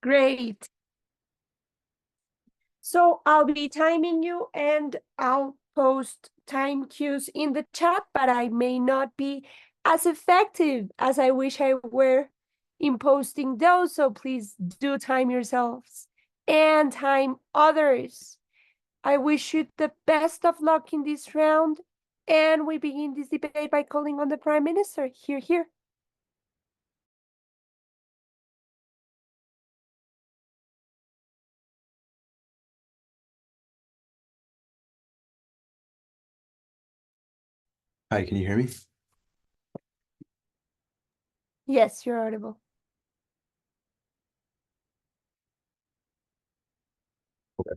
Great. So I'll be timing you and I'll post time cues in the chat, but I may not be as effective as I wish I were in posting those. So please do time yourselves and time others. I wish you the best of luck in this round. And we begin this debate by calling on the Prime Minister. Hear, hear. Hi, can you hear me? Yes, you're audible. Okay.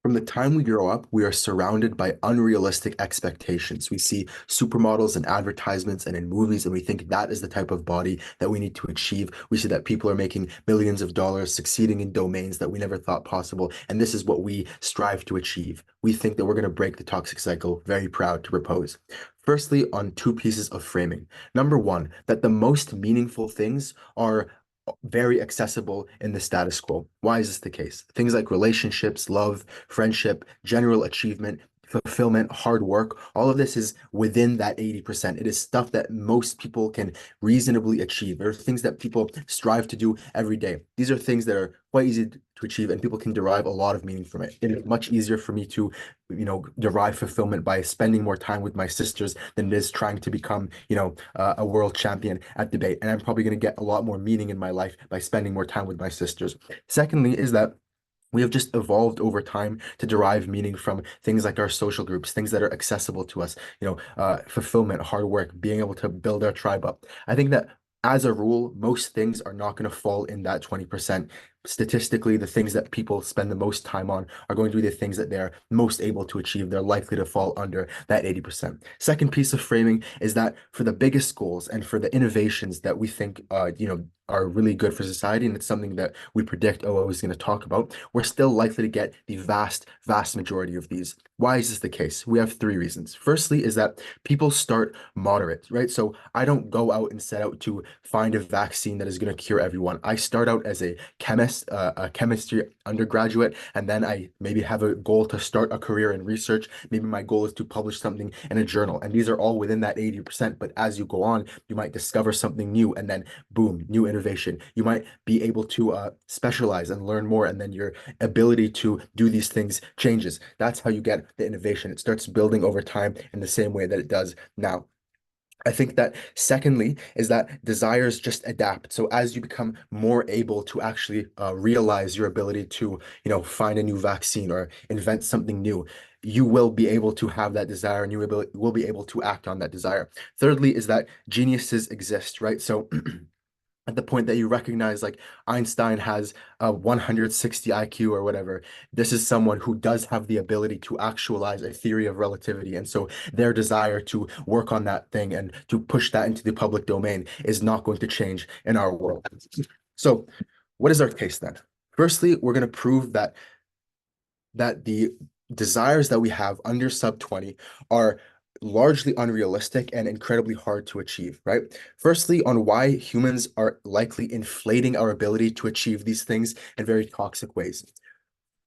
From the time we grow up, we are surrounded by unrealistic expectations. We see supermodels in advertisements and in movies, and we think that is the type of body that we need to achieve. We see that people are making millions of dollars, succeeding in domains that we never thought possible, and this is what we strive to achieve. We think that we're going to break the toxic cycle. Very proud to propose. Firstly, on two pieces of framing. Number one, that the most meaningful things are very accessible in the status quo. Why is this the case? Things like relationships, love, friendship, general achievement, fulfillment, hard work, all of this is within that 80%. It is stuff that most people can reasonably achieve. There are things that people strive to do every day. These are things that are quite easy to achieve, and people can derive a lot of meaning from it. It is much easier for me to, derive fulfillment by spending more time with my sisters than it is trying to become, a world champion at debate. And I'm probably going to get a lot more meaning in my life by spending more time with my sisters. Secondly, is that we have just evolved over time to derive meaning from things like our social groups, things that are accessible to us, fulfillment, hard work, being able to build our tribe up. I think that as a rule, most things are not going to fall in that 20%. Statistically, the things that people spend the most time on are going to be the things that they're most able to achieve. They're likely to fall under that 80%. Second piece of framing is that for the biggest goals and for the innovations that we think, are really good for society, and it's something that we predict OO is going to talk about, we're still likely to get the vast, vast majority of these. Why is this the case? We have three reasons. Firstly, is that people start moderate, right? So I don't go out and set out to find a vaccine that is going to cure everyone. I start out as a chemist, a chemistry undergraduate, and then I maybe have a goal to start a career in research. Maybe my goal is to publish something in a journal, and these are all within that 80%. But as you go on, you might discover something new, and then boom, new innovation. You might be able to specialize and learn more, and then your ability to do these things changes. That's how you get the innovation. It starts building over time in the same way that it does now. I think that secondly is that desires just adapt. So as you become more able to actually realize your ability to, find a new vaccine or invent something new, you will be able to have that desire and will be able to act on that desire. Thirdly is that geniuses exist, right? So at the point that you recognize like Einstein has a 160 IQ or whatever, this is someone who does have the ability to actualize a theory of relativity. And so their desire to work on that thing and to push that into the public domain is not going to change in our world. So what is our case then? Firstly, we're going to prove that the desires that we have under sub 20 are largely unrealistic and incredibly hard to achieve, right? Firstly, on why humans are likely inflating our ability to achieve these things in very toxic ways.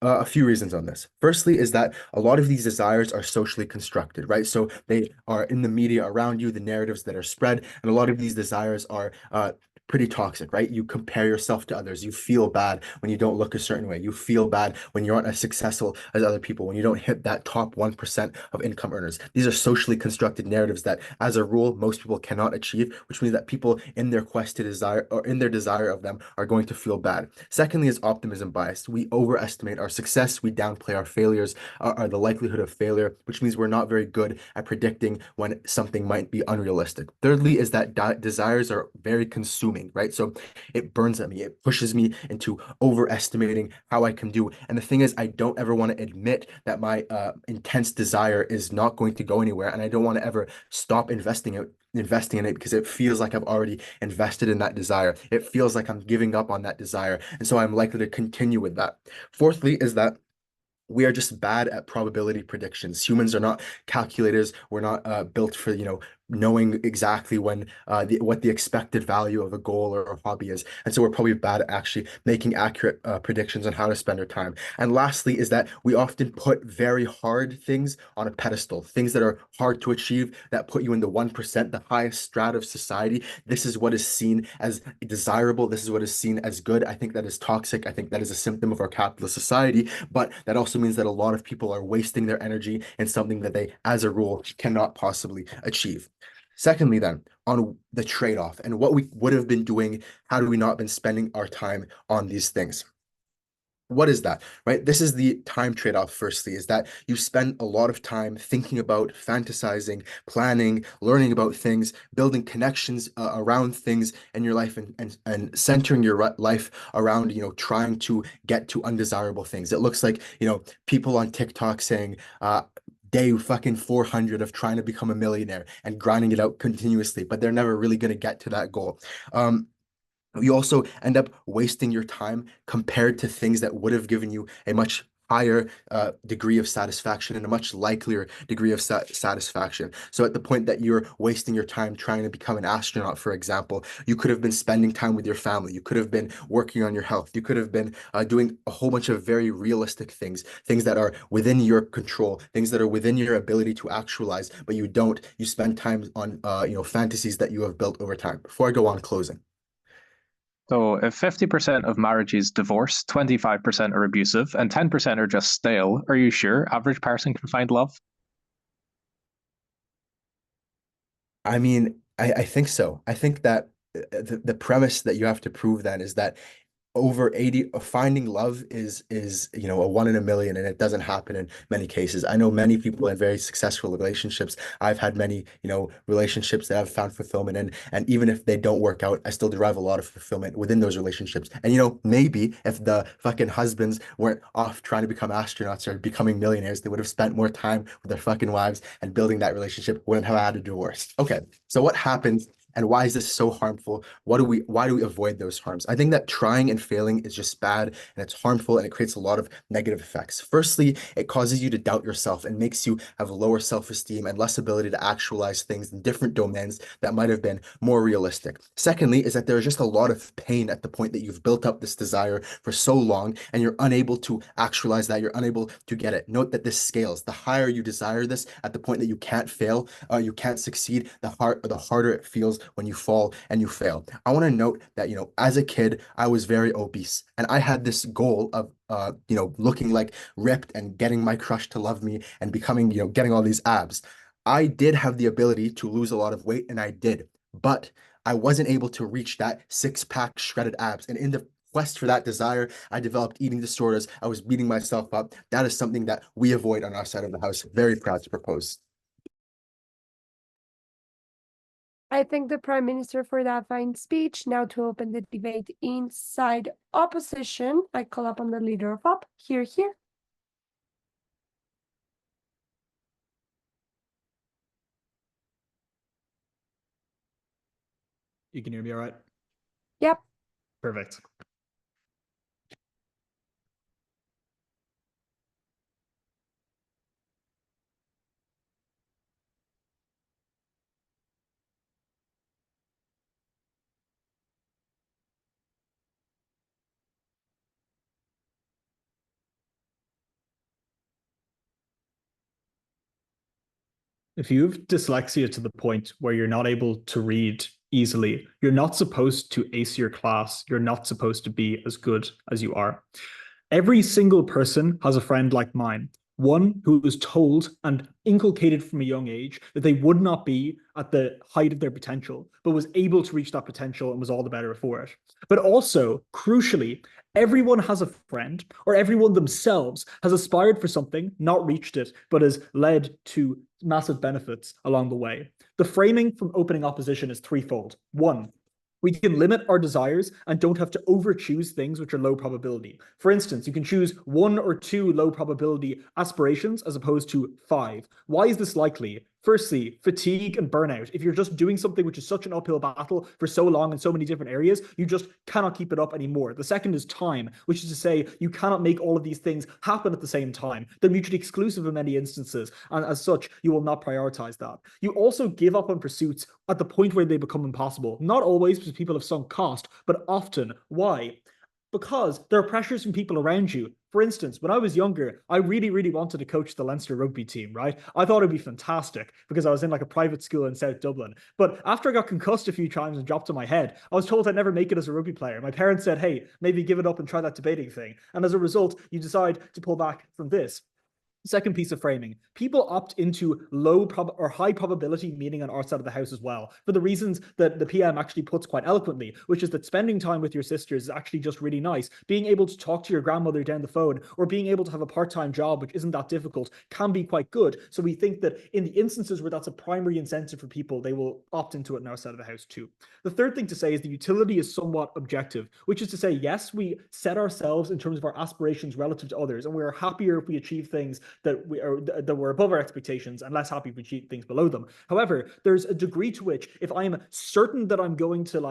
A few reasons on this. Firstly, is that a lot of these desires are socially constructed, right? So they are in the media around you, the narratives that are spread, and a lot of these desires are pretty toxic, right? You compare yourself to others. You feel bad when you don't look a certain way. You feel bad when you aren't as successful as other people, when you don't hit that top 1% of income earners. These are socially constructed narratives that, as a rule, most people cannot achieve, which means that people in their quest to desire or in their desire of them are going to feel bad. Secondly, is optimism bias. We overestimate our success. We downplay our failures, or the likelihood of failure, which means we're not very good at predicting when something might be unrealistic. Thirdly, is that desires are very consuming, right? So it burns at me. It pushes me into overestimating how I can do. And the thing is, I don't ever want to admit that my intense desire is not going to go anywhere, and I don't want to ever stop investing in it because it feels like I've already invested in that desire. It feels like I'm giving up on that desire. And so I'm likely to continue with that. Fourthly, is that we are just bad at probability predictions. Humans are not calculators. We're not built for, knowing exactly when what the expected value of a goal or a hobby is. And so we're probably bad at actually making accurate predictions on how to spend our time. And lastly is that we often put very hard things on a pedestal, things that are hard to achieve, that put you in the 1%, the highest strata of society. This is what is seen as desirable. This is what is seen as good. I think that is toxic. I think that is a symptom of our capitalist society, but that also means that a lot of people are wasting their energy in something that they, as a rule, cannot possibly achieve. Secondly, then, on the trade-off and what we would have been doing, how do we not been spending our time on these things? What is that, right? This is the time trade-off, firstly, is that you spend a lot of time thinking about, fantasizing, planning, learning about things, building connections around things in your life, and centering your life around, trying to get to undesirable things. It looks like, people on TikTok saying, day fucking 400 of trying to become a millionaire and grinding it out continuously, but they're never really going to get to that goal. You also end up wasting your time compared to things that would have given you a much higher degree of satisfaction and a much likelier degree of satisfaction. So at the point that you're wasting your time trying to become an astronaut, for example, you could have been spending time with your family. You could have been working on your health. You could have been doing a whole bunch of very realistic things, things that are within your control, things that are within your ability to actualize, but you don't. You spend time on, fantasies that you have built over time. Before I go on closing. So if 50% of marriages divorce, 25% are abusive, and 10% are just stale, are you sure average person can find love? I mean, I think so. I think that the premise that you have to prove then is that over 80 finding love is a one in a million, and it doesn't happen in many cases. I know many people in very successful relationships. I've had many relationships that I've found fulfillment in, and even if they don't work out, I still derive a lot of fulfillment within those relationships. And maybe if the fucking husbands weren't off trying to become astronauts or becoming millionaires, they would have spent more time with their fucking wives, and building that relationship wouldn't have had a divorce. Okay, so what happens and why is this so harmful? Why do we avoid those harms? I think that trying and failing is just bad, and it's harmful, and it creates a lot of negative effects. Firstly, it causes you to doubt yourself and makes you have lower self-esteem and less ability to actualize things in different domains that might have been more realistic. Secondly, is that there's just a lot of pain at the point that you've built up this desire for so long and you're unable to actualize that, you're unable to get it. Note that this scales. The higher you desire this, at the point that you can't fail, you can't succeed, the harder it feels when you fall and you fail. I want to note that, as a kid, I was very obese, and I had this goal of, looking like ripped and getting my crush to love me and becoming, getting all these abs. I did have the ability to lose a lot of weight, and I did, but I wasn't able to reach that six-pack shredded abs. And in the quest for that desire, I developed eating disorders. I was beating myself up. That is something that we avoid on our side of the house. Very proud to propose. I thank the Prime Minister for that fine speech. Now to open the debate inside opposition, I call upon the leader of op. Here. You can hear me all right? Yep. Perfect. If you have dyslexia to the point where you're not able to read easily, you're not supposed to ace your class. You're not supposed to be as good as you are. Every single person has a friend like mine, one who was told and inculcated from a young age that they would not be at the height of their potential, but was able to reach that potential and was all the better for it. But also, crucially, everyone has a friend, or everyone themselves has aspired for something, not reached it, but has led to massive benefits along the way. The framing from opening opposition is threefold. One, we can limit our desires and don't have to over-choose things which are low probability. For instance, you can choose 1 or 2 low probability aspirations as opposed to 5. Why is this likely? Firstly, fatigue and burnout. If you're just doing something which is such an uphill battle for so long in so many different areas, you just cannot keep it up anymore. The second is time, which is to say you cannot make all of these things happen at the same time. They're mutually exclusive in many instances, and as such, you will not prioritize that. You also give up on pursuits at the point where they become impossible. Not always because people have sunk cost, but often. Why? Because there are pressures from people around you. For instance, when I was younger, I really, really wanted to coach the Leinster rugby team, right? I thought it'd be fantastic because I was in like a private school in South Dublin. But after I got concussed a few times and dropped on my head, I was told I'd never make it as a rugby player. My parents said, hey, maybe give it up and try that debating thing. And as a result, you decide to pull back from this. Second piece of framing, people opt into high probability meaning on our side of the house as well, for the reasons that the PM actually puts quite eloquently, which is that spending time with your sisters is actually just really nice. Being able to talk to your grandmother down the phone, or being able to have a part-time job, which isn't that difficult, can be quite good. So we think that in the instances where that's a primary incentive for people, they will opt into it on our side of the house too. The third thing to say is the utility is somewhat objective, which is to say, yes, we set ourselves in terms of our aspirations relative to others, and we are happier if we achieve things that were above our expectations, and less happy if we achieve things below them. However, there's a degree to which if I am certain that I'm going to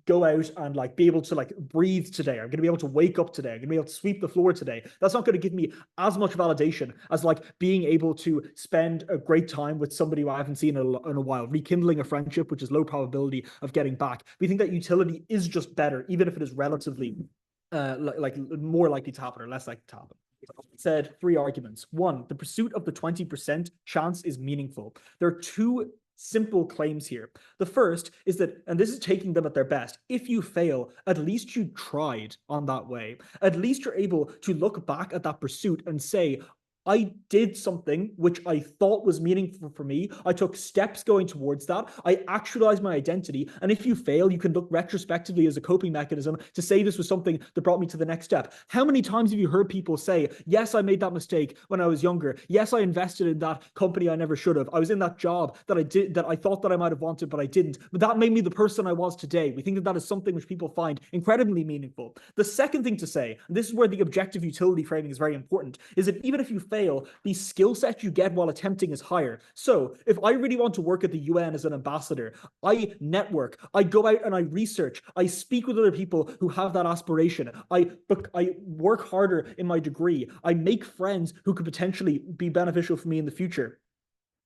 go out and be able to breathe today, I'm going to be able to wake up today, I'm going to be able to sweep the floor today, that's not going to give me as much validation as being able to spend a great time with somebody who I haven't seen in a while, rekindling a friendship, which is low probability of getting back. We think that utility is just better, even if it is relatively more likely to happen or less likely to happen. Said 3 arguments. 1, the pursuit of the 20% chance is meaningful. There are 2 simple claims here. The first is that, and this is taking them at their best, if you fail, at least you tried on that way. At least you're able to look back at that pursuit and say, I did something which I thought was meaningful for me. I took steps going towards that. I actualized my identity. And if you fail, you can look retrospectively as a coping mechanism to say this was something that brought me to the next step. How many times have you heard people say, yes, I made that mistake when I was younger. Yes, I invested in that company I never should have. I was in that job that I thought that I might have wanted, but I didn't. But that made me the person I was today. We think that that is something which people find incredibly meaningful. The second thing to say, and this is where the objective utility framing is very important, is that even if you fail, the skill set you get while attempting is higher. So if I really want to work at the UN as an ambassador, I network, I go out and I research, I speak with other people who have that aspiration, I work harder in my degree, I make friends who could potentially be beneficial for me in the future.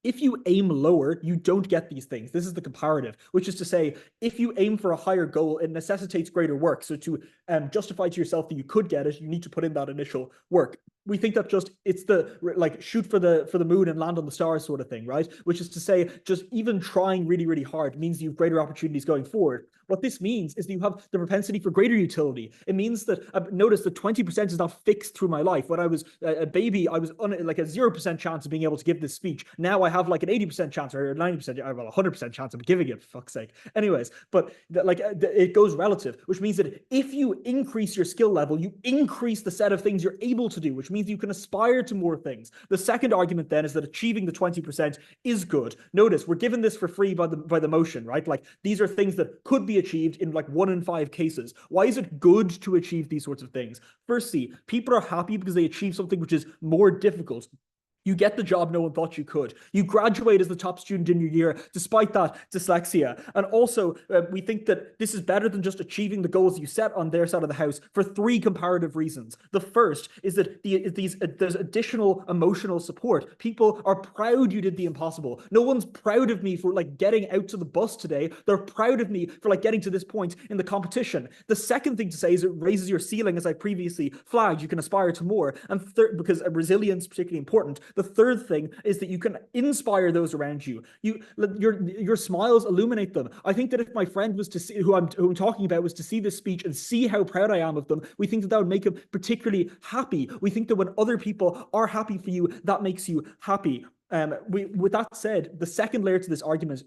If you aim lower, you don't get these things. This is the comparative, which is to say, if you aim for a higher goal, it necessitates greater work. So to justify to yourself that you could get it, you need to put in that initial work. We think that it's the shoot for the moon and land on the stars sort of thing, right? Which is to say, just even trying really, really hard means you have greater opportunities going forward. What this means is that you have the propensity for greater utility. It means that, notice that 20% is not fixed through my life. When I was a baby, I was on a 0% chance of being able to give this speech. Now I have an 80% chance or 90%, well, 100% chance of giving it, for fuck's sake. Anyways, but it goes relative, which means that if you increase your skill level, you increase the set of things you're able to do, which means you can aspire to more things. The second argument then is that achieving the 20% is good. Notice we're given this for free by the motion, right? These are things that could be achieved in 1 in 5 cases. Why is it good to achieve these sorts of things? Firstly, people are happy because they achieve something which is more difficult. You get the job no one thought you could. You graduate as the top student in your year, despite that dyslexia. And also, we think that this is better than just achieving the goals you set on their side of the house for 3 comparative reasons. The first is that there's additional emotional support. People are proud you did the impossible. No one's proud of me for getting out to the bus today. They're proud of me for getting to this point in the competition. The second thing to say is it raises your ceiling, as I previously flagged. You can aspire to more. And third, because resilience is particularly important, the third thing is that you can inspire those around you. Your smiles illuminate them. I think that if my friend was to see, who I'm talking about, was to see this speech and see how proud I am of them, we think that would make him particularly happy. We think that when other people are happy for you, that makes you happy. With that said, the second layer to this argument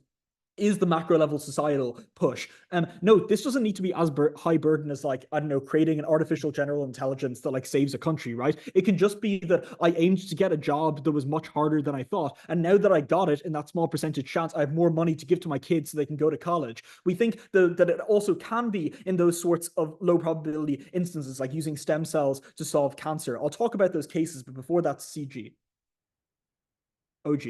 is the macro level societal push. Note, this doesn't need to be as high burden as creating an artificial general intelligence that saves a country, right? It can just be that I aimed to get a job that was much harder than I thought. And now that I got it in that small percentage chance, I have more money to give to my kids so they can go to college. We think that it also can be in those sorts of low probability instances, like using stem cells to solve cancer. I'll talk about those cases, but before that, CG. OG.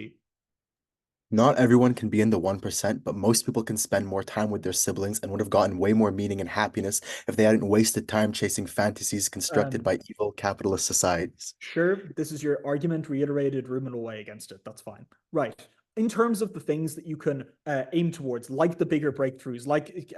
Not everyone can be in the 1%, but most people can spend more time with their siblings and would have gotten way more meaning and happiness if they hadn't wasted time chasing fantasies constructed by evil capitalist societies. Sure, this is your argument reiterated, Rumen away against it. That's fine. Right. In terms of the things that you can aim towards, like the bigger breakthroughs, like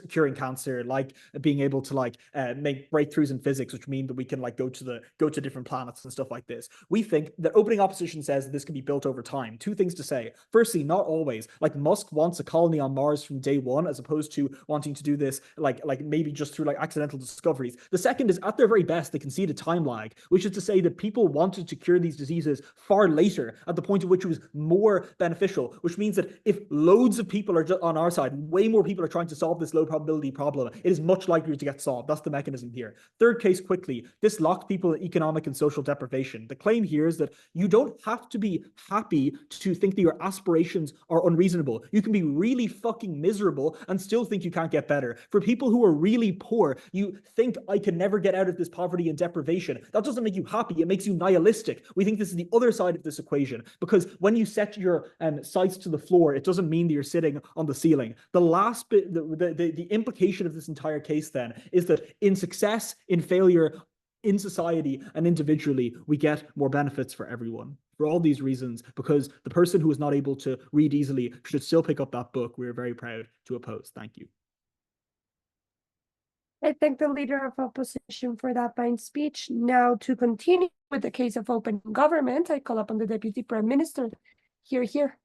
curing cancer, like being able to make breakthroughs in physics, which mean that we can go to different planets and stuff like this. We think that opening opposition says that this can be built over time. Two things to say. Firstly, not always. Like Musk wants a colony on Mars from day one, as opposed to wanting to do this like maybe just through accidental discoveries. The second is, at their very best, they concede a time lag, which is to say that people wanted to cure these diseases far later, at the point at which it was more beneficial, which means that if loads of people are on our side, way more people are trying to solve this low probability problem, it is much likelier to get solved. That's the mechanism here. Third case quickly, this locked people in economic and social deprivation. The claim here is that you don't have to be happy to think that your aspirations are unreasonable. You can be really fucking miserable and still think you can't get better. For people who are really poor, you think, I can never get out of this poverty and deprivation. That doesn't make you happy, it makes you nihilistic. We think this is the other side of this equation, because when you set your sights to the floor, it doesn't mean that you're sitting on the ceiling. The last bit, the implication of this entire case then is that in success, in failure, in society and individually, we get more benefits for everyone. For all these reasons, because the person who is not able to read easily should still pick up that book, we are very proud to oppose. Thank you. I thank the leader of opposition for that fine speech. Now, to continue with the case of open government, I call upon the Deputy Prime Minister. Here.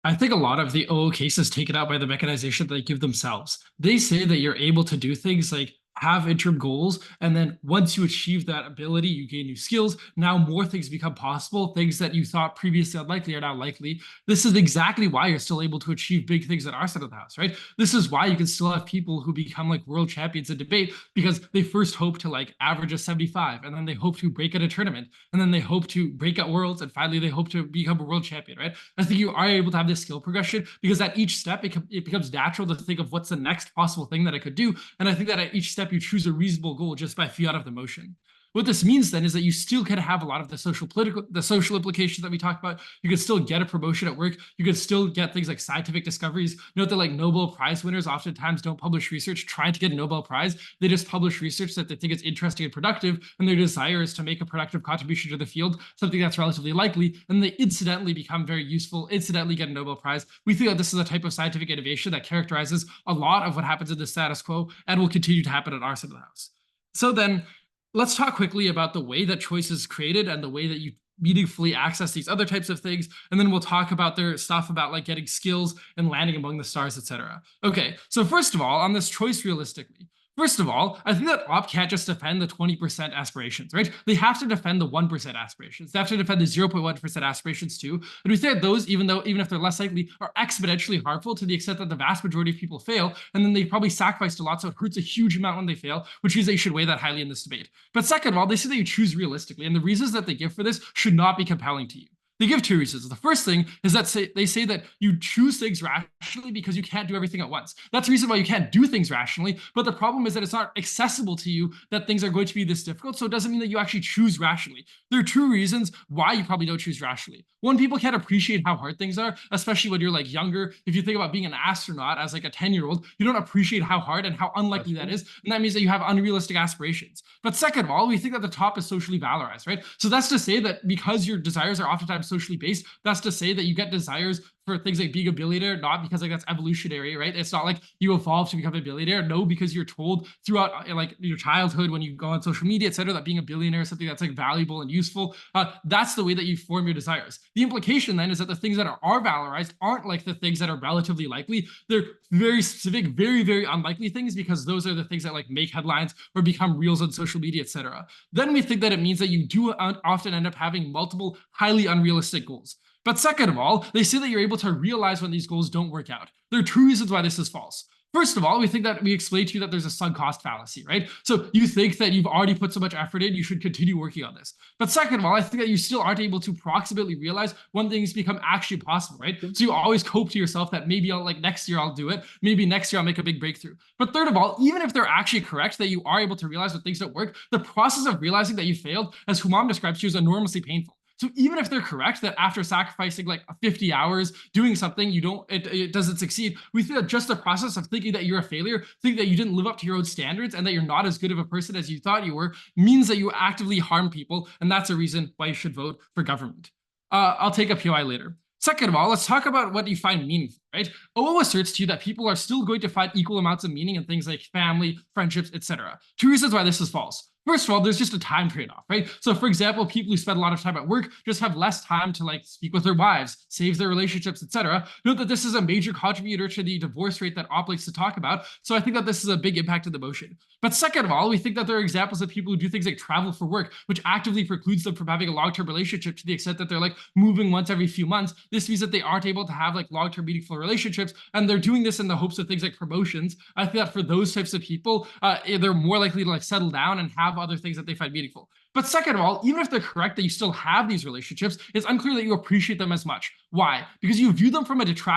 I think a lot of the OO case is taken out by the mechanization that they give themselves. They say that you're able to do things like have interim goals, and then once you achieve that ability, you gain new skills. Now more things become possible. Things that you thought previously unlikely are now likely. This is exactly why you're still able to achieve big things at our side of the house, right? This is why you can still have people who become world champions in debate, because they first hope to average a 75, and then they hope to break at a tournament, and then they hope to break at worlds, and finally they hope to become a world champion, right? I think you are able to have this skill progression, because at each step it becomes natural to think of what's the next possible thing that I could do. And I think that at each step you choose a reasonable goal just by fiat of the motion. What this means then is that you still can have a lot of the social implications that we talked about. You could still get a promotion at work. You could still get things like scientific discoveries. Note that Nobel Prize winners oftentimes don't publish research trying to get a Nobel Prize. They just publish research that they think is interesting and productive, and their desire is to make a productive contribution to the field, something that's relatively likely, and they incidentally become very useful, incidentally get a Nobel Prize. We feel that this is a type of scientific innovation that characterizes a lot of what happens in the status quo and will continue to happen at our side of the house. So then, let's talk quickly about the way that choice is created and the way that you meaningfully access these other types of things. And then we'll talk about their stuff about getting skills and landing among the stars, etc. Okay, so first of all, on this choice realistically, first of all, I think that OP can't just defend the 20% aspirations, right? They have to defend the 1% aspirations. They have to defend the 0.1% aspirations too. And we say that those, even if they're less likely, are exponentially harmful to the extent that the vast majority of people fail, and then they probably sacrificed a lot, so it hurts a huge amount when they fail, which means that you should weigh that highly in this debate. But second of all, they say that you choose realistically, and the reasons that they give for this should not be compelling to you. They give two reasons. The first thing is that they say that you choose things rationally because you can't do everything at once. That's the reason why you can't do things rationally, but the problem is that it's not accessible to you that things are going to be this difficult, so it doesn't mean that you actually choose rationally. There are two reasons why you probably don't choose rationally. One, people can't appreciate how hard things are, especially when you're younger. If you think about being an astronaut as a 10-year-old, you don't appreciate how hard and how unlikely that is, and that means that you have unrealistic aspirations. But second of all, we think that the top is socially valorized, right? So that's to say that because your desires are oftentimes socially based, that's to say that you get desires for things like being a billionaire, not because that's evolutionary, right? It's not you evolve to become a billionaire. No, because you're told throughout your childhood when you go on social media, etc., that being a billionaire is something that's valuable and useful. That's the way that you form your desires. The implication then is that the things that are valorized aren't the things that are relatively likely. They're very specific, very, very unlikely things, because those are the things that make headlines or become reels on social media, etc. Then we think that it means that you do often end up having multiple highly unrealistic goals. But second of all, they say that you're able to realize when these goals don't work out. There are two reasons why this is false. First of all, we think that we explained to you that there's a sunk cost fallacy, right? So you think that you've already put so much effort in, you should continue working on this. But second of all, I think that you still aren't able to approximately realize when things become actually possible, right? So you always cope to yourself that maybe next year I'll do it. Maybe next year I'll make a big breakthrough. But third of all, even if they're actually correct that you are able to realize when things don't work, the process of realizing that you failed, as Humam describes to you, is enormously painful. So even if they're correct that after sacrificing 50 hours doing something, it doesn't succeed, we think that just the process of thinking that you're a failure, think that you didn't live up to your own standards and that you're not as good of a person as you thought you were, means that you actively harm people. And that's a reason why you should vote for government. I'll take a POI later. Second of all, let's talk about what you find meaningful, right? OO asserts to you that people are still going to find equal amounts of meaning in things like family, friendships, etc. Two reasons why this is false. First of all, there's just a time trade-off, right? So for example, people who spend a lot of time at work just have less time to speak with their wives, save their relationships, etc. Note that this is a major contributor to the divorce rate that Op likes to talk about. So I think that this is a big impact of the motion. But second of all, we think that there are examples of people who do things like travel for work, which actively precludes them from having a long-term relationship to the extent that they're moving once every few months. This means that they aren't able to have long-term meaningful relationships, and they're doing this in the hopes of things like promotions. I think that for those types of people, they're more likely to settle down and have other things that they find meaningful. But second of all, even if they're correct that you still have these relationships, it's unclear that you appreciate them as much. Why? Because you view them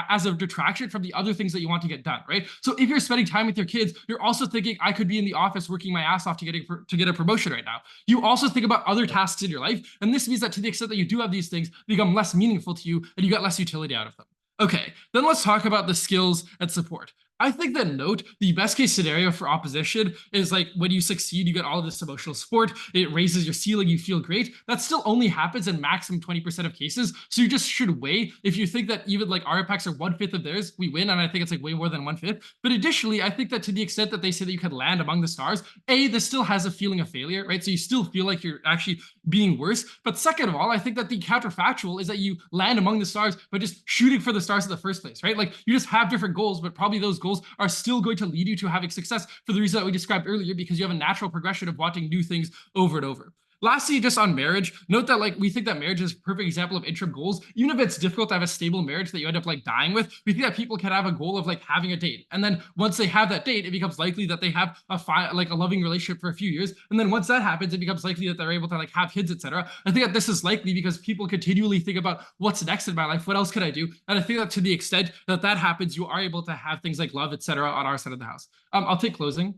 as a detraction from the other things that you want to get done, right? So if you're spending time with your kids, you're also thinking, I could be in the office working my ass off to get a promotion right now. You also think about other tasks in your life, and this means that to the extent that you do have these things, they become less meaningful to you, and you get less utility out of them. Okay, then let's talk about the skills and support. I think that the best case scenario for opposition is when you succeed, you get all of this emotional support, it raises your ceiling, you feel great. That still only happens in maximum 20% of cases. So you just should weigh, if you think that even our impacts are 1/5 of theirs, we win, and I think it's way more than 1/5. But additionally, I think that to the extent that they say that you could land among the stars, this still has a feeling of failure, right? So you still feel like you're actually being worse. But second of all, I think that the counterfactual is that you land among the stars by just shooting for the stars in the first place, right? You just have different goals, but probably those goals are still going to lead you to having success for the reason that we described earlier, because you have a natural progression of wanting new things over and over. Lastly, just on marriage, note that we think that marriage is a perfect example of interim goals. Even if it's difficult to have a stable marriage that you end up dying with, we think that people can have a goal of having a date. And then once they have that date, it becomes likely that they have a loving relationship for a few years. And then once that happens, it becomes likely that they're able to have kids, etc. I think that this is likely because people continually think about what's next in my life, what else could I do? And I think that to the extent that that happens, you are able to have things like love, etc. on our side of the house. I'll take closing.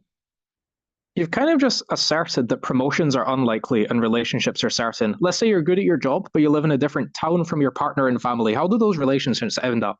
You've kind of just asserted that promotions are unlikely and relationships are certain. Let's say you're good at your job, but you live in a different town from your partner and family. How do those relationships end up?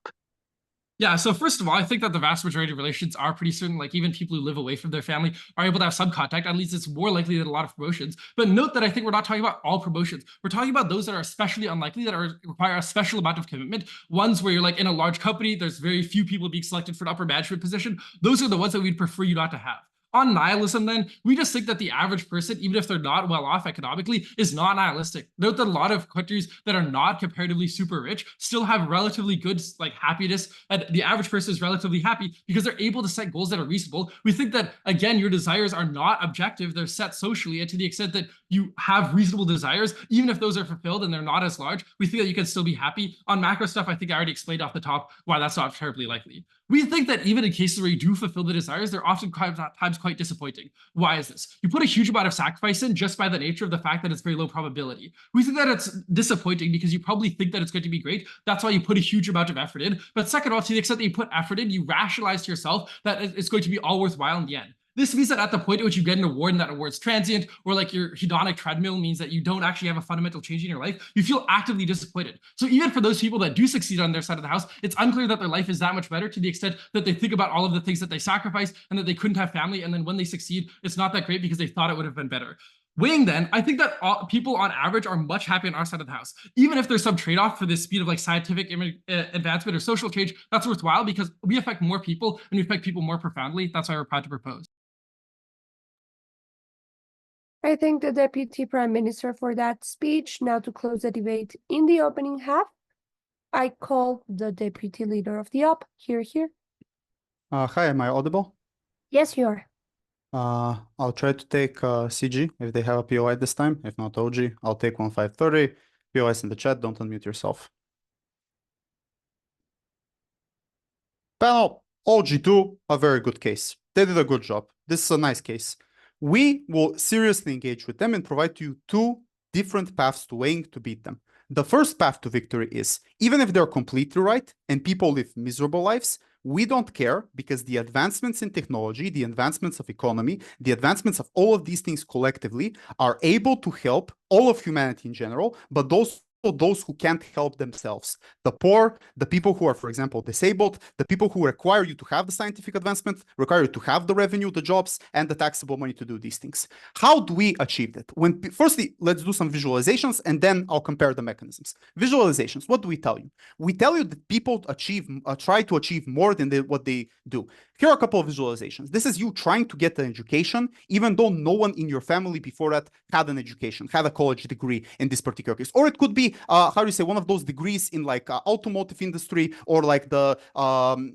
Yeah, so first of all, I think that the vast majority of relations are pretty certain. Even people who live away from their family are able to have some contact. At least it's more likely than a lot of promotions. But note that I think we're not talking about all promotions. We're talking about those that are especially unlikely, that require a special amount of commitment. Ones where you're in a large company, there's very few people being selected for an upper management position. Those are the ones that we'd prefer you not to have. On nihilism, then, we just think that the average person, even if they're not well off economically, is not nihilistic. Note that a lot of countries that are not comparatively super rich still have relatively good happiness, and the average person is relatively happy because they're able to set goals that are reasonable. We think that, again, your desires are not objective, they're set socially, and to the extent that you have reasonable desires, even if those are fulfilled and they're not as large, we think that you can still be happy. On macro stuff, I think I already explained off the top why that's not terribly likely. We think that even in cases where you do fulfill the desires, they're often times quite disappointing. Why is this? You put a huge amount of sacrifice in just by the nature of the fact that it's very low probability. We think that it's disappointing because you probably think that it's going to be great. That's why you put a huge amount of effort in. But second of all, to the extent that you put effort in, you rationalize to yourself that it's going to be all worthwhile in the end. This means that at the point at which you get an award and that award's transient, or your hedonic treadmill means that you don't actually have a fundamental change in your life, you feel actively disappointed. So even for those people that do succeed on their side of the house, it's unclear that their life is that much better to the extent that they think about all of the things that they sacrificed and that they couldn't have family. And then when they succeed, it's not that great because they thought it would have been better. Weighing then, I think that people on average are much happier on our side of the house. Even if there's some trade-off for the speed of scientific advancement or social change, that's worthwhile because we affect more people and we affect people more profoundly. That's why we're proud to propose. I thank the Deputy Prime Minister for that speech. Now to close the debate in the opening half, I call the Deputy Leader of the OP. Here. Hi, am I audible? Yes, you are. I'll try to take CG if they have a POI this time. If not OG, I'll take 1530. POIs in the chat, don't unmute yourself. Panel, OG2, a very good case. They did a good job. This is a nice case. We will seriously engage with them and provide to you two different paths to weighing to beat them. The first path to victory is, even if they're completely right and people live miserable lives, we don't care, because the advancements in technology, the advancements of economy, the advancements of all of these things collectively are able to help all of humanity in general, but those who can't help themselves. The poor, the people who are, for example, disabled, the people who require you to have the scientific advancement, require you to have the revenue, the jobs, and the taxable money to do these things. How do we achieve that? Firstly, let's do some visualizations, and then I'll compare the mechanisms. Visualizations, what do we tell you? We tell you that people try to achieve more than what they do. Here are a couple of visualizations. This is you trying to get an education, even though no one in your family before that had an education, had a college degree in this particular case. Or it could be, how do you say, one of those degrees in like automotive industry, or like the,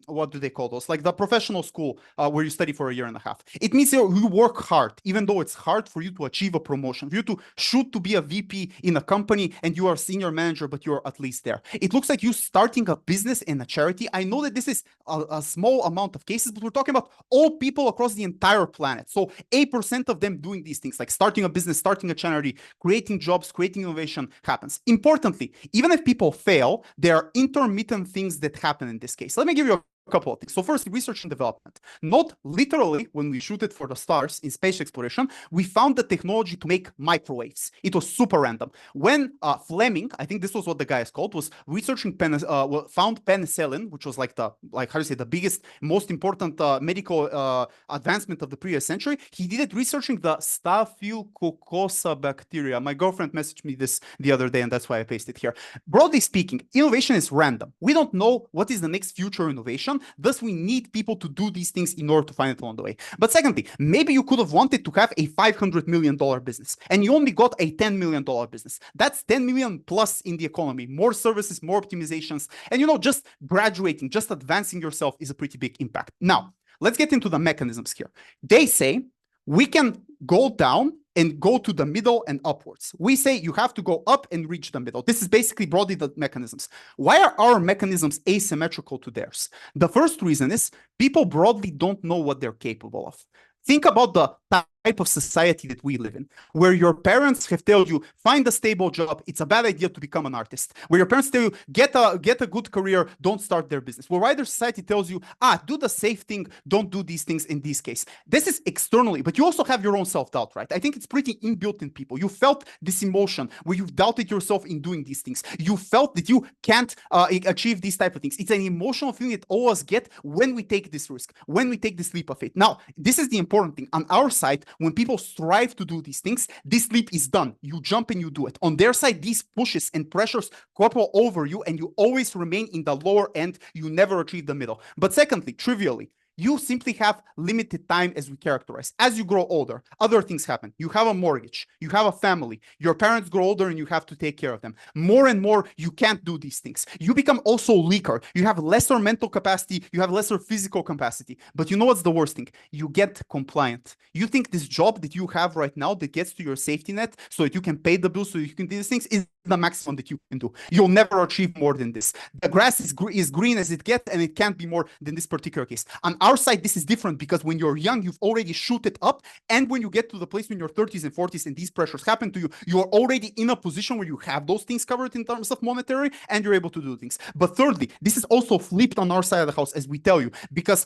what do they call those? Like the professional school where you study for a year and a half. It means you work hard, even though it's hard for you to achieve a promotion, for you to shoot to be a VP in a company and you are a senior manager, but you're at least there. It looks like you starting a business and a charity. I know that this is a small amount of cases, but we're talking about all people across the entire planet. So 8% of them doing these things, like starting a business, starting a charity, creating jobs, creating innovation happens. Importantly, even if people fail, there are intermittent things that happen in this case. Let me give you a couple of things. So first, research and development. Not literally when we shoot it for the stars in space exploration, we found the technology to make microwaves. It was super random. When Fleming, I think this was what the guy is called, was researching found penicillin, which was like the biggest, most important medical advancement of the previous century. He did it researching the Staphylococcus bacteria. My girlfriend messaged me this the other day, and that's why I pasted it here. Broadly speaking, innovation is random. We don't know what is the next future innovation. Thus, we need people to do these things in order to find it along the way. But secondly, maybe you could have wanted to have a $500 million business and you only got a $10 million business. That's 10 million plus in the economy, more services, more optimizations. And, you know, just graduating, just advancing yourself is a pretty big impact. Now, let's get into the mechanisms here. They say we can go down and go to the middle and upwards. We say you have to go up and reach the middle. This is basically broadly the mechanisms. Why are our mechanisms asymmetrical to theirs? The first reason is people broadly don't know what they're capable of. Think about the type of society that we live in, where your parents have told you, find a stable job, it's a bad idea to become an artist. Where your parents tell you, get a good career, don't start their business. Where wider society tells you, do the safe thing, don't do these things in this case. This is externally, but you also have your own self-doubt, right? I think it's pretty inbuilt in people. You felt this emotion where you've doubted yourself in doing these things. You felt that you can't achieve these type of things. It's an emotional feeling that all of us get when we take this risk, when we take this leap of faith. Now, this is the important thing. On our side, when people strive to do these things, this leap is done. You jump and you do it. On their side, these pushes and pressures couple over you, and you always remain in the lower end. You never achieve the middle. But secondly, trivially, you simply have limited time as we characterize. As you grow older, other things happen. You have a mortgage, you have a family, your parents grow older and you have to take care of them. More and more, you can't do these things. You become also weaker. You have lesser mental capacity, you have lesser physical capacity. But you know what's the worst thing? You get compliant. You think this job that you have right now that gets to your safety net so that you can pay the bills, so you can do these things, is the maximum that you can do. You'll never achieve more than this. The grass is green as it gets, and it can't be more than this particular case. On our side, this is different because when you're young, you've already shoot it up. And when you get to the place in your 30s and 40s and these pressures happen to you, you're already in a position where you have those things covered in terms of monetary and you're able to do things. But thirdly, this is also flipped on our side of the house, as we tell you, because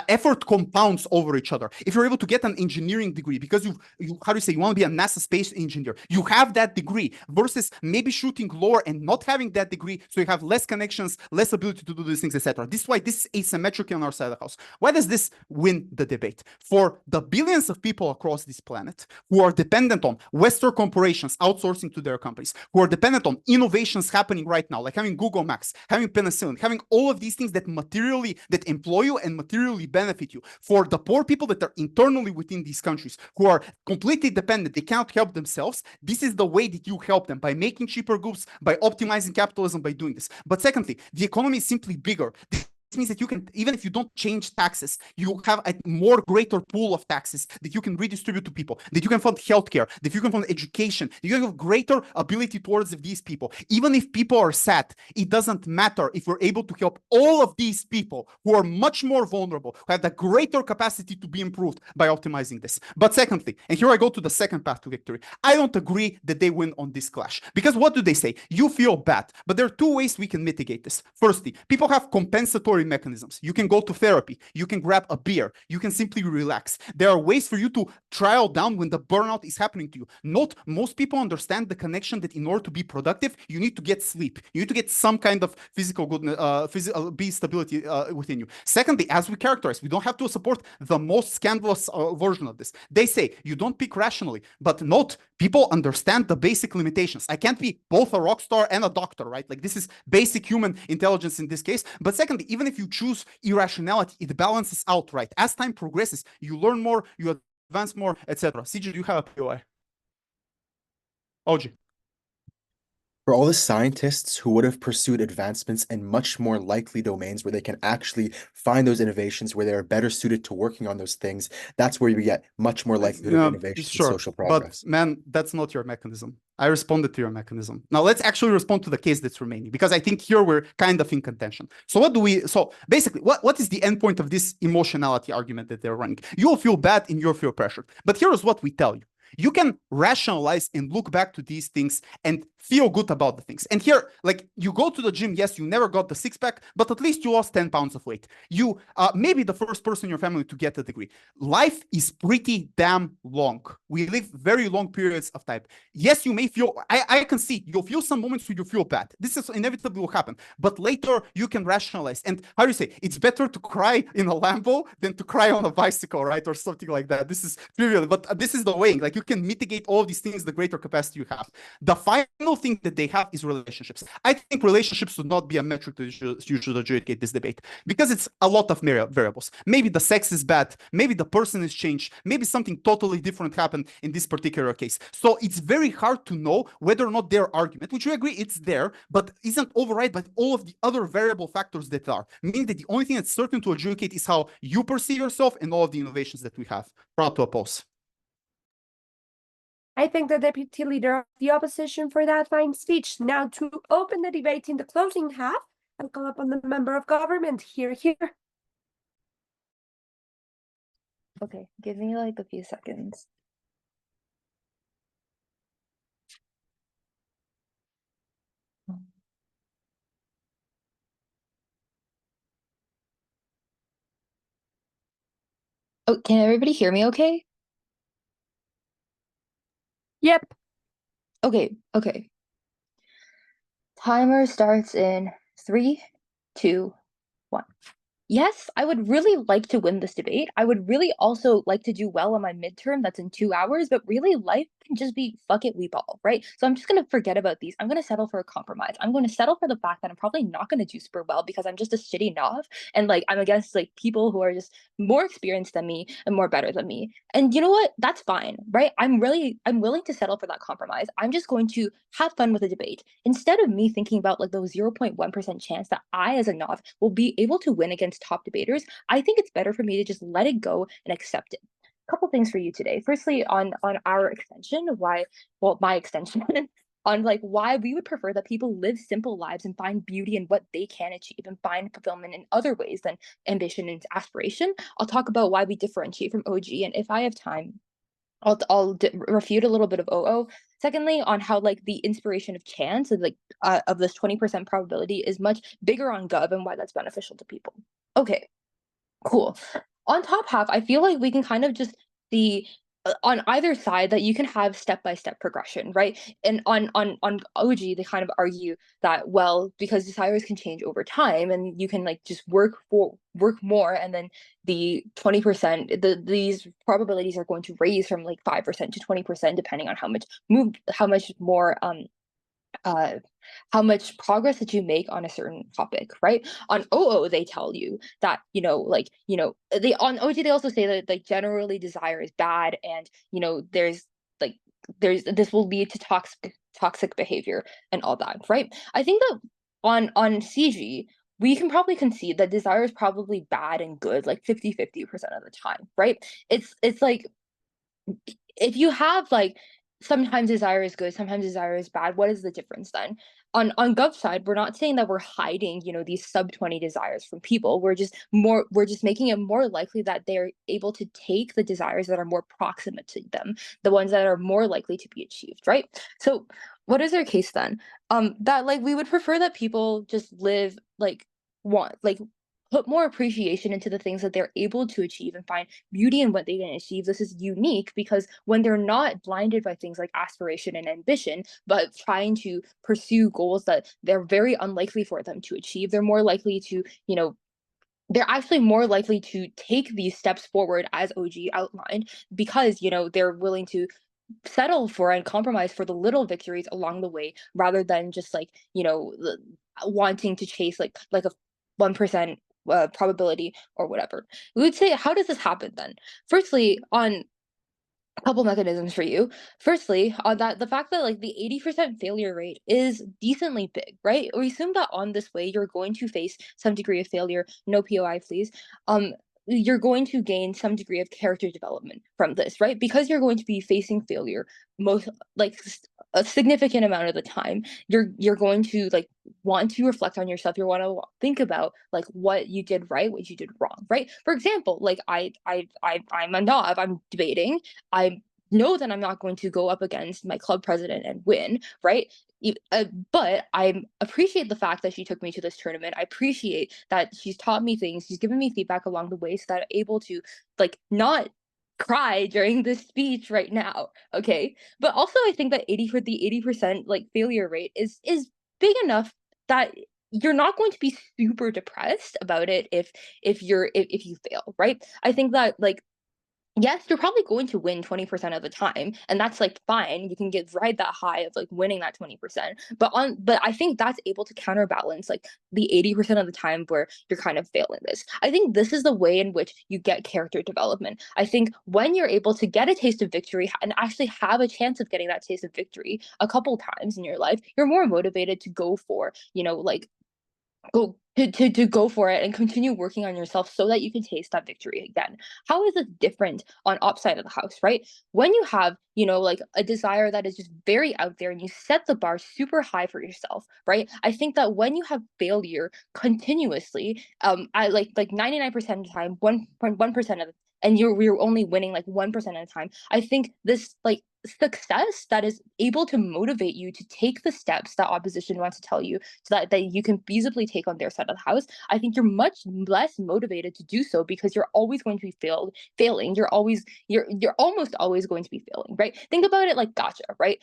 effort compounds over each other. If you're able to get an engineering degree because you want to be a NASA space engineer, you have that degree versus maybe shooting lower and not having that degree, so you have less connections, less ability to do these things, etc. This is why this is asymmetric on our side of the house. Why does this win the debate? For the billions of people across this planet who are dependent on Western corporations outsourcing to their companies, who are dependent on innovations happening right now, like having Google Maps, having penicillin, having all of these things that employ you and materially benefit you. For the poor people that are internally within these countries who are completely dependent, they cannot help themselves, this is the way that you help them, by making cheaper goods, by optimizing capitalism, by doing this. But secondly, the economy is simply bigger. This means that you can, even if you don't change taxes, you have a more greater pool of taxes that you can redistribute to people, that you can fund healthcare, that you can fund education, you have greater ability towards these people. Even if people are sad, it doesn't matter if we're able to help all of these people who are much more vulnerable, who have the greater capacity to be improved by optimizing this. But secondly, and here I go to the second path to victory, I don't agree that they win on this clash. Because what do they say? You feel bad, but there are two ways we can mitigate this. Firstly, people have compensatory mechanisms. You can go to therapy, you can grab a beer, you can simply relax. There are ways for you to trial down when the burnout is happening to you. Note, most people understand the connection that in order to be productive, you need to get sleep. You need to get some kind of physical goodness, stability within you. Secondly, as we characterize, we don't have to support the most scandalous version of this. They say you don't pick rationally, but note, people understand the basic limitations. I can't be both a rock star and a doctor, right? Like this is basic human intelligence in this case. But secondly, even if you choose irrationality, it balances out, right? As time progresses, you learn more, you advance more, etc. CJ, do you have a POI? OG. For all the scientists who would have pursued advancements in much more likely domains where they can actually find those innovations, where they are better suited to working on those things, that's where you get much more likelihood of innovation and social progress. But man, that's not your mechanism. I responded to your mechanism. Now let's actually respond to the case that's remaining, because I think here we're kind of in contention. So basically, what is the endpoint of this emotionality argument that they're running? You'll feel bad and you'll feel pressured. But here's what we tell you. You can rationalize and look back to these things and feel good about the things. And here, like, you go to the gym, yes, you never got the six-pack, but at least you lost 10 pounds of weight. You maybe the first person in your family to get a degree. Life is pretty damn long. We live very long periods of time. Yes, you may feel, I can see, you'll feel some moments where you feel bad. This is inevitably will happen. But later, you can rationalize. And how do you say, it's better to cry in a Lambo than to cry on a bicycle, right? Or something like that. This is trivial, but this is the way. Like, you can mitigate all of these things, the greater capacity you have. The final thing that they have is relationships. I think relationships should not be a metric that you should adjudicate this debate, because it's a lot of variables. Maybe the sex is bad, maybe the person has changed, maybe something totally different happened in this particular case. So it's very hard to know whether or not their argument, which we agree it's there, but isn't override by all of the other variable factors that are, meaning that the only thing that's certain to adjudicate is how you perceive yourself and all of the innovations that we have. Proud to oppose. I thank the deputy leader of the opposition for that fine speech. Now, to open the debate in the closing half, I'll call upon the member of government. Here. Okay, give me like a few seconds. Oh, can everybody hear me okay? Yep. Okay. Timer starts in 3, 2, 1. Yes, I would really like to win this debate. I would really also like to do well on my midterm that's in 2 hours, but really life can just be fuck it, we ball, right? So I'm just going to forget about these. I'm going to settle for a compromise. I'm going to settle for the fact that I'm probably not going to do super well because I'm just a shitty Nov, and like I'm against like people who are just more experienced than me and more better than me. And you know what? That's fine, right? I'm willing to settle for that compromise. I'm just going to have fun with the debate. Instead of me thinking about like those 0.1% chance that I as a Nov will be able to win against top debaters, I think it's better for me to just let it go and accept it. A couple things for you today. Firstly, on our extension, my extension on like why we would prefer that people live simple lives and find beauty in what they can achieve and find fulfillment in other ways than ambition and aspiration. I'll talk about why we differentiate from OG, and if I have time, I'll refute a little bit of OO. Secondly, on how like the inspiration of chance and like of this 20% probability is much bigger on Gov and why that's beneficial to people. Okay, cool. On top half, I feel like we can kind of just see on either side that you can have step-by-step progression, right? And on OG, they kind of argue that, well, because desires can change over time and you can like just work more, and then the 20%, these probabilities are going to raise from like 5% to 20% depending on how much progress that you make on a certain topic, right? On OO, they tell you that, they on OG, they also say that like generally desire is bad, and there's this will lead to toxic behavior and all that, right? I think that on CG, we can probably concede that desire is probably bad and good like 50-50% of the time, right? It's like, if you have like sometimes desire is good, sometimes desire is bad, what is the difference then? On Gov's side, we're not saying that we're hiding, these sub 20 desires from people. We're just making it more likely that they're able to take the desires that are more proximate to them, the ones that are more likely to be achieved, right? So what is our case then? That like we would prefer that people just live like put more appreciation into the things that they're able to achieve and find beauty in what they can achieve. This is unique because when they're not blinded by things like aspiration and ambition, but trying to pursue goals that they're very unlikely for them to achieve, they're more likely to, they're actually more likely to take these steps forward as OG outlined because, they're willing to settle for and compromise for the little victories along the way rather than just like, wanting to chase like a 1% probability or whatever. We would say, how does this happen then? Firstly, on a couple mechanisms for you. Firstly, on that the fact that like the 80% failure rate is decently big, right? We assume that on this way you're going to face some degree of failure. No POI, please. You're going to gain some degree of character development from this, right? Because you're going to be facing failure most like a significant amount of the time. You're going to like want to reflect on yourself. You want to think about like what you did right, what you did wrong, right? For example, like I'm a knob. I'm debating. I know that I'm not going to go up against my club president and win, right? But I appreciate the fact that she took me to this tournament. I appreciate that she's taught me things. She's given me feedback along the way so that I'm able to like not cry during this speech right now. Okay. But also I think that 80% like failure rate is big enough that you're not going to be super depressed about it if you fail, right? I think that like yes, you're probably going to win 20% of the time, and that's like fine. You can ride that high of like winning that 20%. But I think that's able to counterbalance like the 80% of the time where you're kind of failing this. I think this is the way in which you get character development. I think when you're able to get a taste of victory and actually have a chance of getting that taste of victory a couple times in your life, you're more motivated to go for, like to go for it and continue working on yourself so that you can taste that victory again. How is it different on upside of the house, right? When you have, like a desire that is just very out there and you set the bar super high for yourself, right? I think that when you have failure continuously, I like 99% of the time, 1.1% of the and you're only winning like 1% of the time. I think this like success that is able to motivate you to take the steps that opposition wants to tell you so that you can feasibly take on their side of the house. I think you're much less motivated to do so because you're always going to be failing. You're almost always going to be failing, right? Think about it like gacha, right?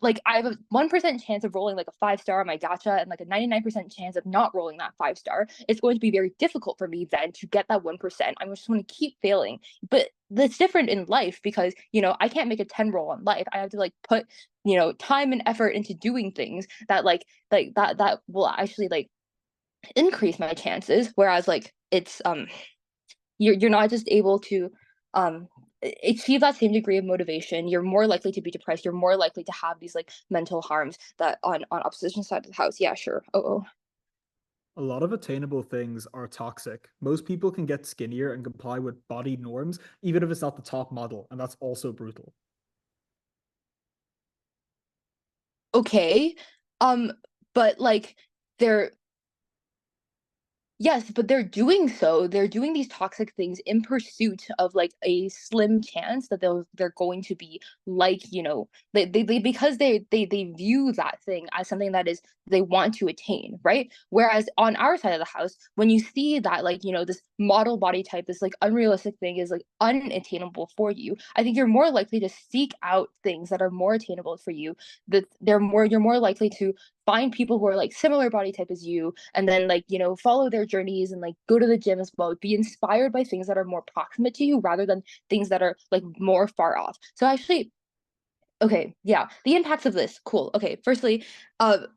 Like I have a 1% chance of rolling like a 5-star on my gacha and like a 99% chance of not rolling that 5-star. It's going to be very difficult for me then to get that 1%. I'm just going to keep failing. But that's different in life because I can't make a 10 roll on life. I have to like put time and effort into doing things that that will actually like increase my chances, whereas like it's you're not just able to achieve that same degree of motivation. You're more likely to be depressed. You're more likely to have these like mental harms that on opposition side of the house. Yeah, sure. A lot of attainable things are toxic. Most people can get skinnier and comply with body norms, even if it's not the top model, and that's also brutal. Okay. But like they're Yes, but they're doing so. They're doing these toxic things in pursuit of like a slim chance that they're going to be like, they because they view that thing as something that is they want to attain, right? Whereas on our side of the house, when you see that like, this model body type, this like unrealistic thing is like unattainable for you, I think you're more likely to seek out things that are more attainable for you, that you're more likely to find people who are like similar body type as you and then like follow their journeys and like go to the gym as well, be inspired by things that are more proximate to you rather than things that are like more far off. So actually okay, yeah, the impacts of this, cool. Okay, firstly,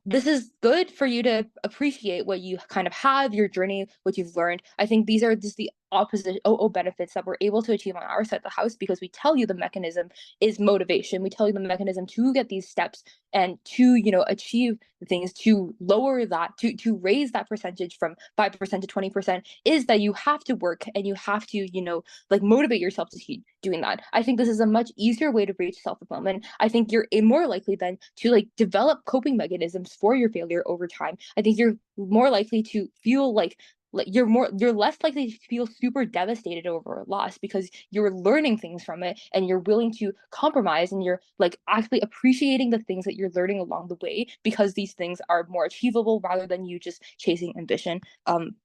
this is good for you to appreciate what you kind of have, your journey, what you've learned. I think these are just the opposite benefits that we're able to achieve on our side of the house, because we tell you the mechanism is motivation. We tell you the mechanism to get these steps and to, you know, achieve the things, to lower that, to raise that percentage from 5% to 20%, is that you have to work and you have to, you know, like motivate yourself to keep doing that. I think this is a much easier way to reach self-fulfillment. I think you're more likely then to like develop coping mechanisms for your failure over time. I think you're more likely to feel like you're less likely to feel super devastated over a loss, because you're learning things from it and you're willing to compromise, and you're like actually appreciating the things that you're learning along the way, because these things are more achievable rather than you just chasing ambition.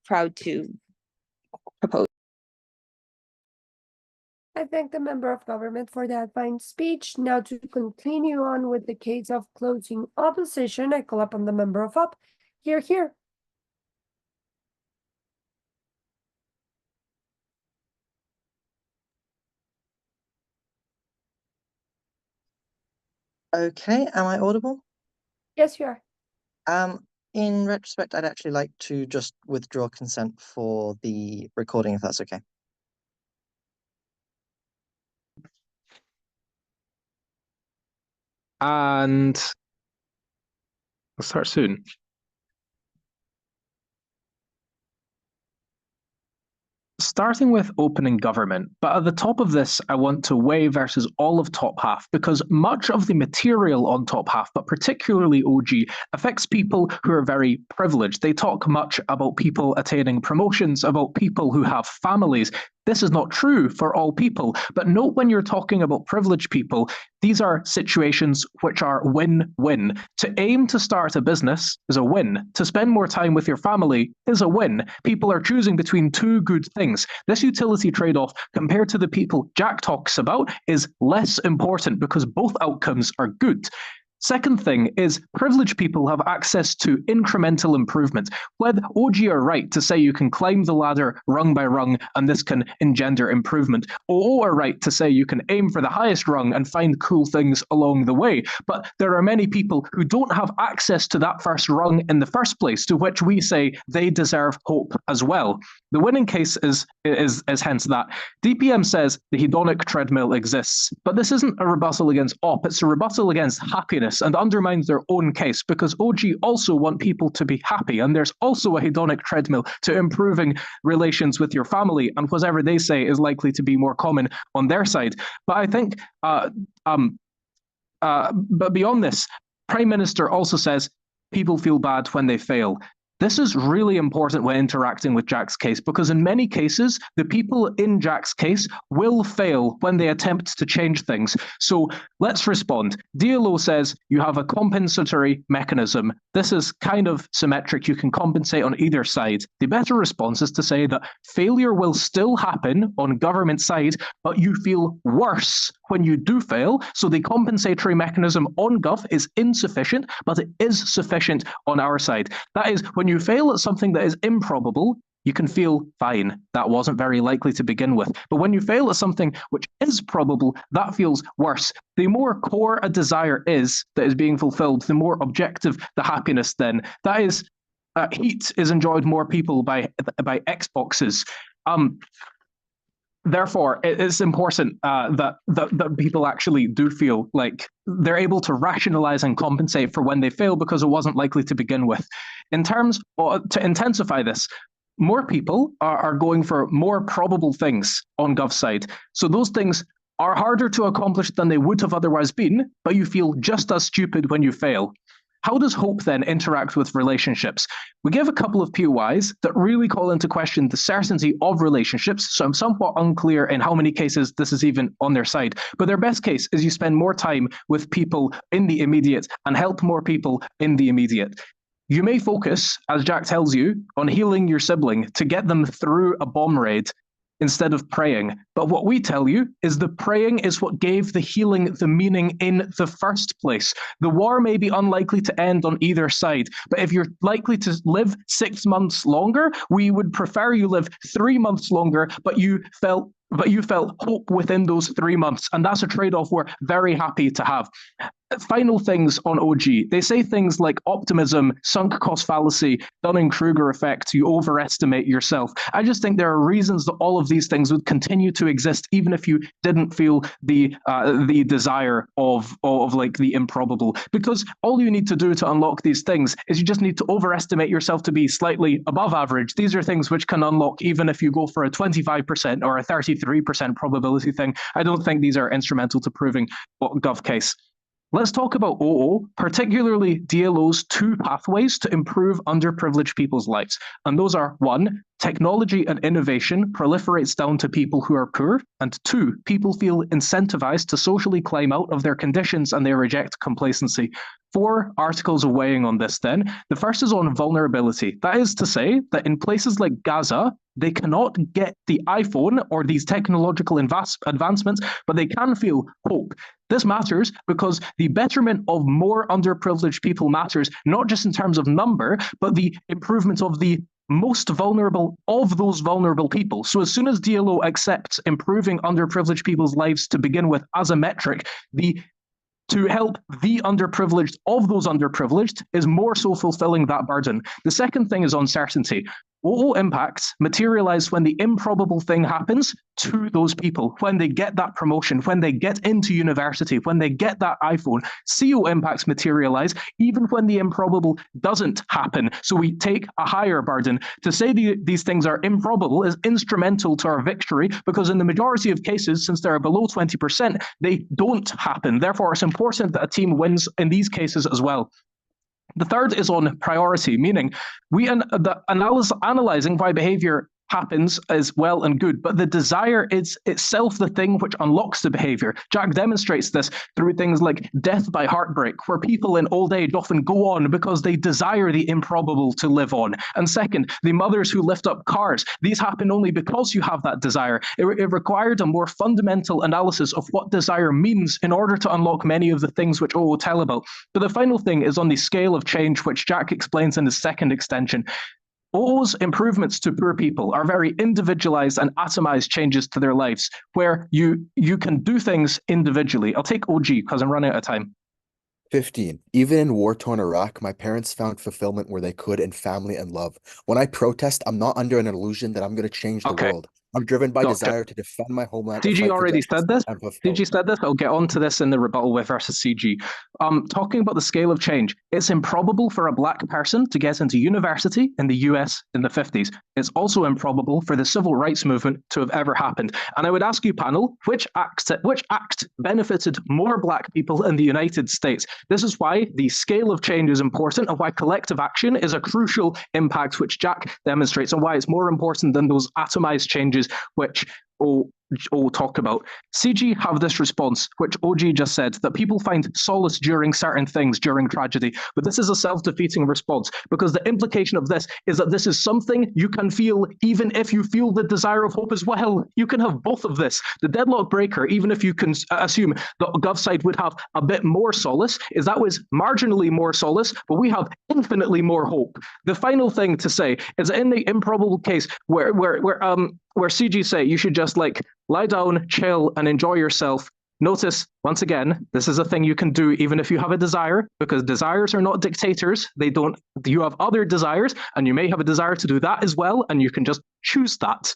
Proud to propose. I thank the member of government for that fine speech. Now to continue on with the case of closing opposition, I call upon the member of up. Here. Okay, am I audible? Yes, you are. In retrospect, I'd actually like to just withdraw consent for the recording, if that's okay. And we'll start soon. Starting with opening government, but at the top of this, I want to weigh versus all of top half, because much of the material on top half, but particularly OG, affects people who are very privileged. They talk much about people attaining promotions, about people who have families. This is not true for all people, but note when you're talking about privileged people, these are situations which are win-win. To aim to start a business is a win. To spend more time with your family is a win. People are choosing between two good things. This utility trade-off, compared to the people Jack talks about, is less important because both outcomes are good. Second thing is privileged people have access to incremental improvement. Whether OG are right to say you can climb the ladder rung by rung and this can engender improvement. OO are right to say you can aim for the highest rung and find cool things along the way. But there are many people who don't have access to that first rung in the first place, to which we say they deserve hope as well. The winning case is hence that. DPM says the hedonic treadmill exists, but this isn't a rebuttal against op, it's a rebuttal against happiness, and undermines their own case, because OG also want people to be happy, and there's also a hedonic treadmill to improving relations with your family, and whatever they say is likely to be more common on their side. But I think, but beyond this, Prime Minister also says people feel bad when they fail. This is really important when interacting with Jack's case, because in many cases, the people in Jack's case will fail when they attempt to change things. So let's respond. DLO says you have a compensatory mechanism. This is kind of symmetric. You can compensate on either side. The better response is to say that failure will still happen on government side, but you feel worse when you do fail. So the compensatory mechanism on Gov is insufficient, but it is sufficient on our side. That is, when you fail at something that is improbable, you can feel fine. That wasn't very likely to begin with. But when you fail at something which is probable, that feels worse. The more core a desire is that is being fulfilled, the more objective the happiness then. That is, heat is enjoyed more people by Xboxes. Therefore, it is important that people actually do feel like they're able to rationalize and compensate for when they fail, because it wasn't likely to begin with. In terms to intensify this, more people are going for more probable things on Gov side. So those things are harder to accomplish than they would have otherwise been, but you feel just as stupid when you fail. How does hope then interact with relationships? We give a couple of POIs that really call into question the certainty of relationships, so I'm somewhat unclear in how many cases this is even on their side. But their best case is you spend more time with people in the immediate and help more people in the immediate. You may focus, as Jack tells you, on healing your sibling to get them through a bomb raid instead of praying. But what we tell you is the praying is what gave the healing the meaning in the first place. The war may be unlikely to end on either side, but if you're likely to live 6 months longer, we would prefer you live 3 months longer, but you felt hope within those 3 months. And that's a trade-off we're very happy to have. final things on OG. They say things like optimism, sunk cost fallacy, Dunning-Kruger effect, you overestimate yourself. I just think there are reasons that all of these things would continue to exist even if you didn't feel the desire of like the improbable. Because all you need to do to unlock these things is you just need to overestimate yourself to be slightly above average. These are things which can unlock even if you go for a 25% or a 33% probability thing. I don't think these are instrumental to proving Gov case. Let's talk about OO, particularly DLO's two pathways to improve underprivileged people's lives. And those are 1, technology and innovation proliferates down to people who are poor, and 2, people feel incentivized to socially climb out of their conditions and they reject complacency. 4 articles of weighing on this then. The first is on vulnerability. That is to say that in places like Gaza, they cannot get the iPhone or these technological advancements, but they can feel hope. This matters because the betterment of more underprivileged people matters, not just in terms of number, but the improvement of the most vulnerable of those vulnerable people. So as soon as DLO accepts improving underprivileged people's lives to begin with as a metric, to help the underprivileged of those underprivileged is more so fulfilling that burden. The second thing is uncertainty. OO impacts materialize when the improbable thing happens to those people, when they get that promotion, when they get into university, when they get that iPhone. CO impacts materialize even when the improbable doesn't happen. So we take a higher burden. To say these things are improbable is instrumental to our victory because in the majority of cases, since they're below 20%, they don't happen. Therefore, it's important that a team wins in these cases as well. The third is on priority, meaning analyzing why behavior happens is well and good, but the desire is itself the thing which unlocks the behavior. Jack demonstrates this through things like death by heartbreak, where people in old age often go on because they desire the improbable to live on. And second, the mothers who lift up cars. These happen only because you have that desire. It required a more fundamental analysis of what desire means in order to unlock many of the things which O will tell about. But the final thing is on the scale of change, which Jack explains in his second extension. OO's improvements to poor people are very individualized and atomized changes to their lives, where you can do things individually. I'll take OG because I'm running out of time. 15. Even in war-torn Iraq, my parents found fulfillment where they could in family and love. When I protest, I'm not under an illusion that I'm going to change the world. I'm driven by desire to defend my homeland. CG already said this. CG said this. I'll get on to this in the rebuttal with versus CG. Talking about the scale of change, it's improbable for a black person to get into university in the US in the 50s. It's also improbable for the civil rights movement to have ever happened. And I would ask you, panel, which act benefited more black people in the United States? This is why the scale of change is important and why collective action is a crucial impact, which Jack demonstrates, and why it's more important than those atomized changes which O talked about. CG have this response, which OG just said, that people find solace during certain things during tragedy. But this is a self-defeating response, because the implication of this is that this is something you can feel even if you feel the desire of hope as well. You can have both of this. The deadlock breaker, even if you can assume the Gov side would have a bit more solace, is that was marginally more solace, but we have infinitely more hope. The final thing to say is that in the improbable case where CG say you should just like lie down, chill, and enjoy yourself. Notice, once again, this is a thing you can do even if you have a desire, because desires are not dictators. You have other desires, and you may have a desire to do that as well, and you can just choose that.